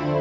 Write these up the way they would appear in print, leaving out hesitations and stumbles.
Hey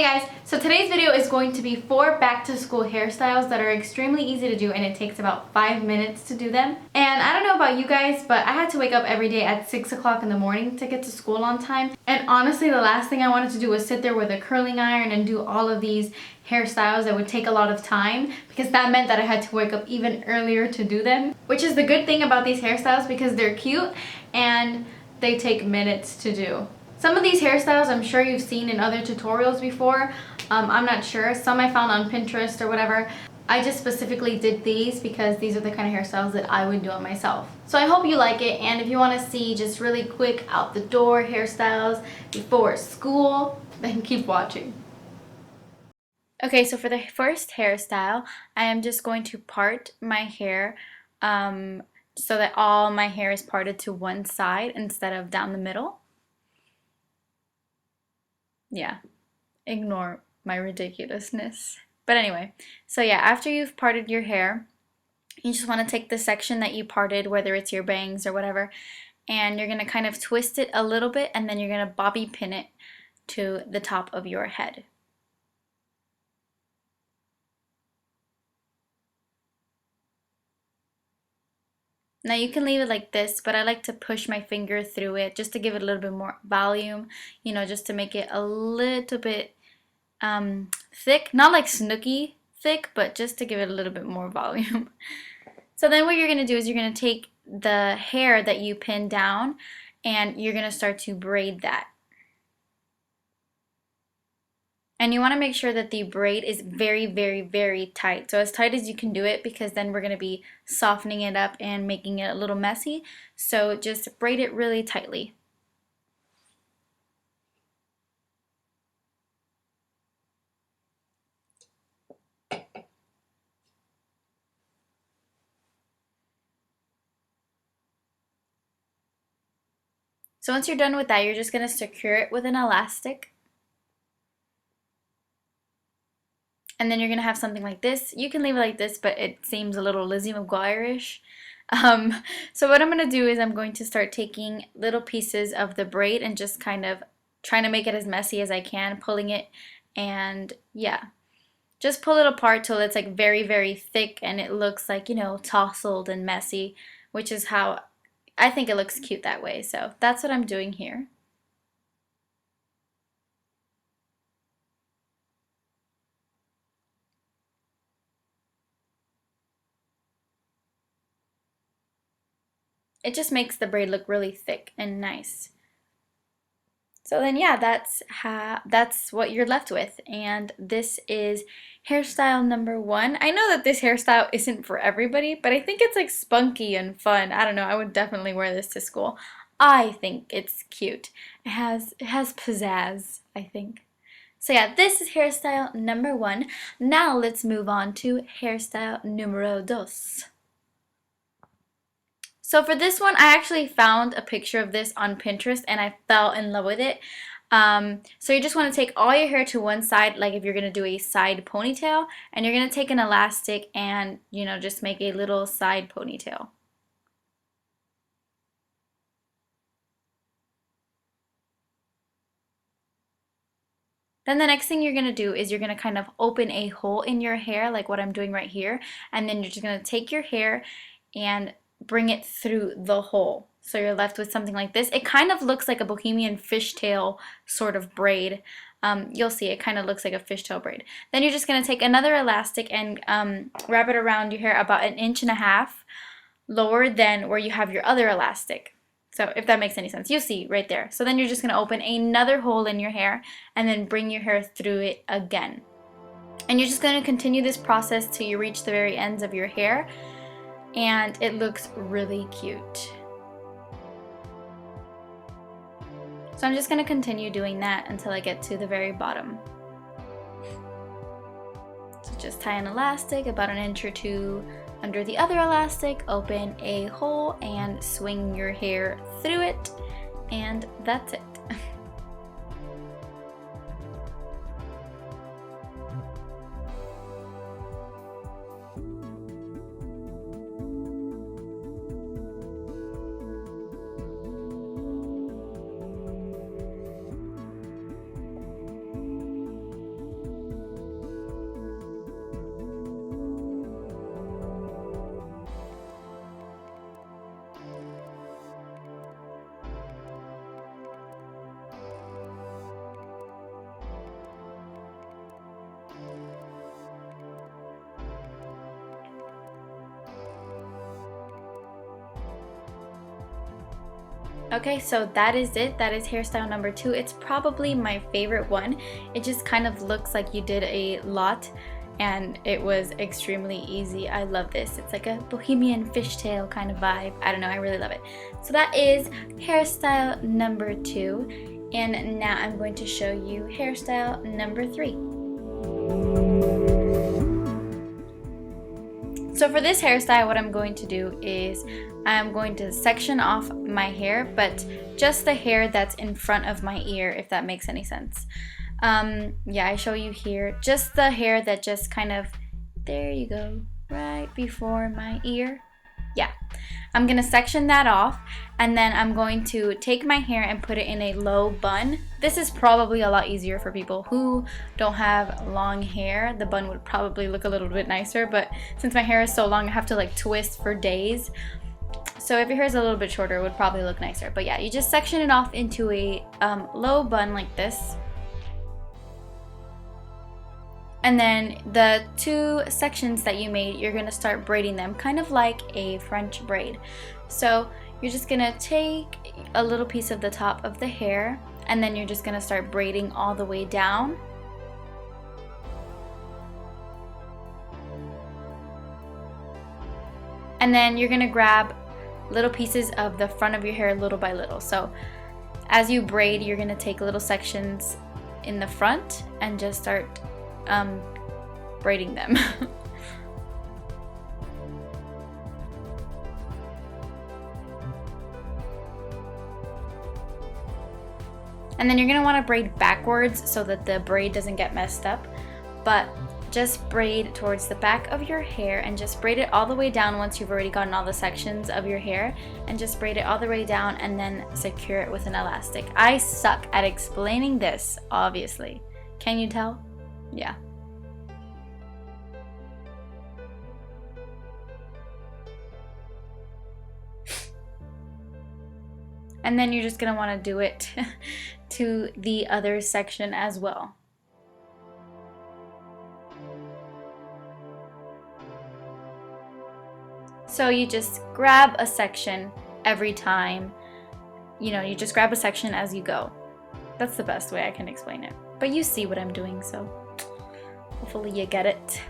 guys, so today's video is going to be 4 back to school hairstyles that are extremely easy to do, and it takes about 5 minutes to do them. And I don't know about you guys, but I had to wake up every day at 6 o'clock in the morning to get to school on time. And honestly, the last thing I wanted to do was sit there with a curling iron and do all of these hairstyles that would take a lot of time, because that meant that I had to wake up even earlier to do them. Which is the good thing about these hairstyles, because they're cute and they take minutes to do. Some of these hairstyles I'm sure you've seen in other tutorials before. I'm not sure. Some I found on Pinterest or whatever. I just specifically did these because these are the kind of hairstyles that I would do on myself. So I hope you like it, and if you want to see just really quick out the door hairstyles before school, then keep watching. Okay, so for the first hairstyle, I am just going to part my hair so that all my hair is parted to one side instead of down the middle. Yeah, ignore my ridiculousness. But anyway, so yeah, after you've parted your hair, you just want to take the section that you parted, whether it's your bangs or whatever, and you're going to kind of twist it a little bit, and then you're going to bobby pin it to the top of your head. Now you can leave it like this, but I like to push my finger through it just to give it a little bit more volume, you know, just to make it a little bit thick. Not like Snooki thick, but just to give it a little bit more volume. So then what you're going to do is you're going to take the hair that you pinned down and you're going to start to braid that. And you want to make sure that the braid is very, very, very tight. So as tight as you can do it, because then we're going to be softening it up and making it a little messy. So just braid it really tightly. So once you're done with that, you're just going to secure it with an elastic. And then you're going to have something like this. You can leave it like this, but it seems a little Lizzie McGuire-ish. So what I'm going to do is I'm going to start taking little pieces of the braid and just kind of trying to make it as messy as I can, pulling it, and yeah. Just pull it apart till it's like very, very thick and it looks like, you know, tousled and messy, which is how I think it looks cute that way. So that's what I'm doing here. It just makes the braid look really thick and nice. So then yeah, that's what you're left with, and this is hairstyle number 1. I know that this hairstyle isn't for everybody, but I think it's like spunky and fun. I don't know, I would definitely wear this to school. I think it's cute. It has pizzazz, I think. So yeah, this is hairstyle number 1. Now let's move on to hairstyle numero dos. So for this one, I actually found a picture of this on Pinterest and I fell in love with it. So you just want to take all your hair to one side, like if you're going to do a side ponytail, and you're going to take an elastic and, you know, just make a little side ponytail. Then the next thing you're going to do is you're going to kind of open a hole in your hair, like what I'm doing right here, and then you're just going to take your hair and bring it through the hole. So you're left with something like this. It kind of looks like a bohemian fishtail sort of braid. You'll see it kind of looks like a fishtail braid. Then you're just going to take another elastic and wrap it around your hair about 1.5 inches lower than where you have your other elastic. So if that makes any sense, you see right there. So then you're just going to open another hole in your hair and then bring your hair through it again. And you're just going to continue this process till you reach the very ends of your hair. And it looks really cute. So I'm just going to continue doing that until I get to the very bottom. So just tie an elastic about 1 inch or 2 under the other elastic, open a hole and swing your hair through it, and that's it. Okay, so that is it. That is hairstyle number 2. It's probably my favorite one. It just kind of looks like you did a lot and it was extremely easy. I love this. It's like a bohemian fishtail kind of vibe. I don't know, I really love it. So that is hairstyle number 2. And now I'm going to show you hairstyle number 3. So for this hairstyle, what I'm going to do is I'm going to section off my hair, but just the hair that's in front of my ear, if that makes any sense. Yeah, I show you here, just the hair that just kind of, there you go, right before my ear. Yeah, I'm gonna section that off, and then I'm going to take my hair and put it in a low bun. This is probably a lot easier for people who don't have long hair. The bun would probably look a little bit nicer, but since my hair is so long, I have to like twist for days. So if your hair is a little bit shorter, it would probably look nicer. But yeah, you just section it off into a low bun like this. And then the 2 sections that you made, you're gonna start braiding them, kind of like a French braid. So you're just gonna take a little piece of the top of the hair, and then you're just gonna start braiding all the way down. And then you're gonna grab little pieces of the front of your hair little by little. So as you braid, you're gonna take little sections in the front and just start braiding them. And then you're going to want to braid backwards so that the braid doesn't get messed up, but just braid towards the back of your hair and just braid it all the way down once you've already gotten all the sections of your hair, and just braid it all the way down and then secure it with an elastic. I suck at explaining this, obviously. Can you tell? Yeah. And then you're just going to want to do it to the other section as well. So you just grab a section every time. You know, you just grab a section as you go. That's the best way I can explain it. But you see what I'm doing, so hopefully you get it.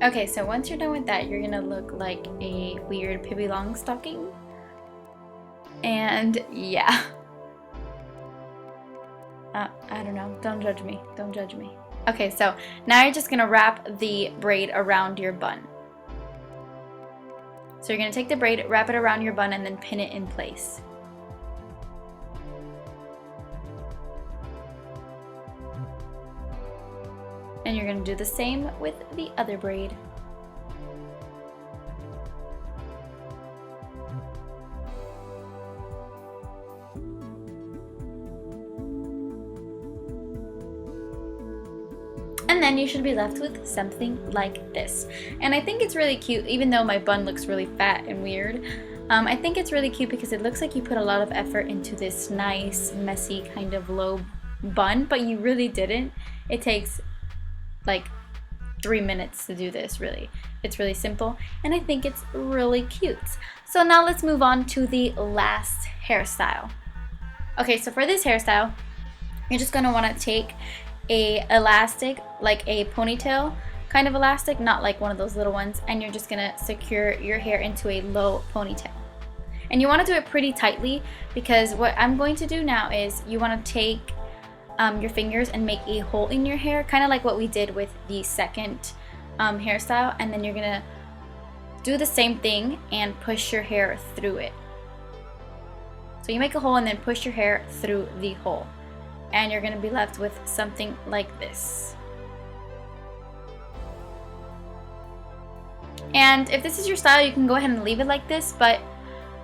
Okay, so once you're done with that, you're gonna look like a weird Pippi Longstocking. And yeah. I don't know. Don't judge me. Don't judge me. Okay, so now you're just gonna wrap the braid around your bun. So you're gonna take the braid, wrap it around your bun, and then pin it in place. And you're going to do the same with the other braid. And then you should be left with something like this. And I think it's really cute, even though my bun looks really fat and weird. I think it's really cute because it looks like you put a lot of effort into this nice, messy, kind of low bun, but you really didn't. It takes like 3 minutes to do this, really. It's really simple, and I think it's really cute. So now let's move on to the last hairstyle. Okay, so for this hairstyle, you're just gonna wanna take a elastic, like a ponytail kind of elastic, not like one of those little ones, and you're just gonna secure your hair into a low ponytail. And you wanna do it pretty tightly, because what I'm going to do now is you wanna take your fingers and make a hole in your hair, kind of like what we did with the second hairstyle, and then you're gonna do the same thing and push your hair through it. So you make a hole and then push your hair through the hole, and you're gonna be left with something like this. And if this is your style, you can go ahead and leave it like this, but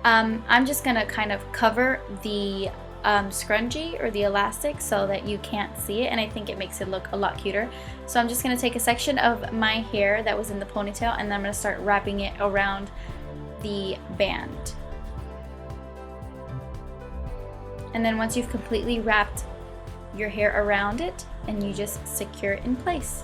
I'm just gonna kind of cover the scrunchie or the elastic so that you can't see it, and I think it makes it look a lot cuter. So I'm just going to take a section of my hair that was in the ponytail, and then I'm going to start wrapping it around the band. And then once you've completely wrapped your hair around it, and you just secure it in place.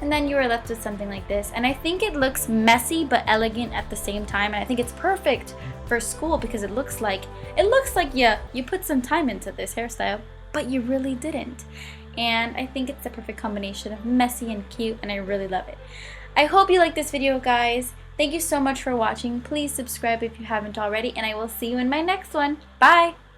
And then you are left with something like this. And I think it looks messy but elegant at the same time. And I think it's perfect for school because it looks like you put some time into this hairstyle, but you really didn't. And I think it's the perfect combination of messy and cute, and I really love it. I hope you like this video, guys. Thank you so much for watching. Please subscribe if you haven't already, and I will see you in my next one. Bye!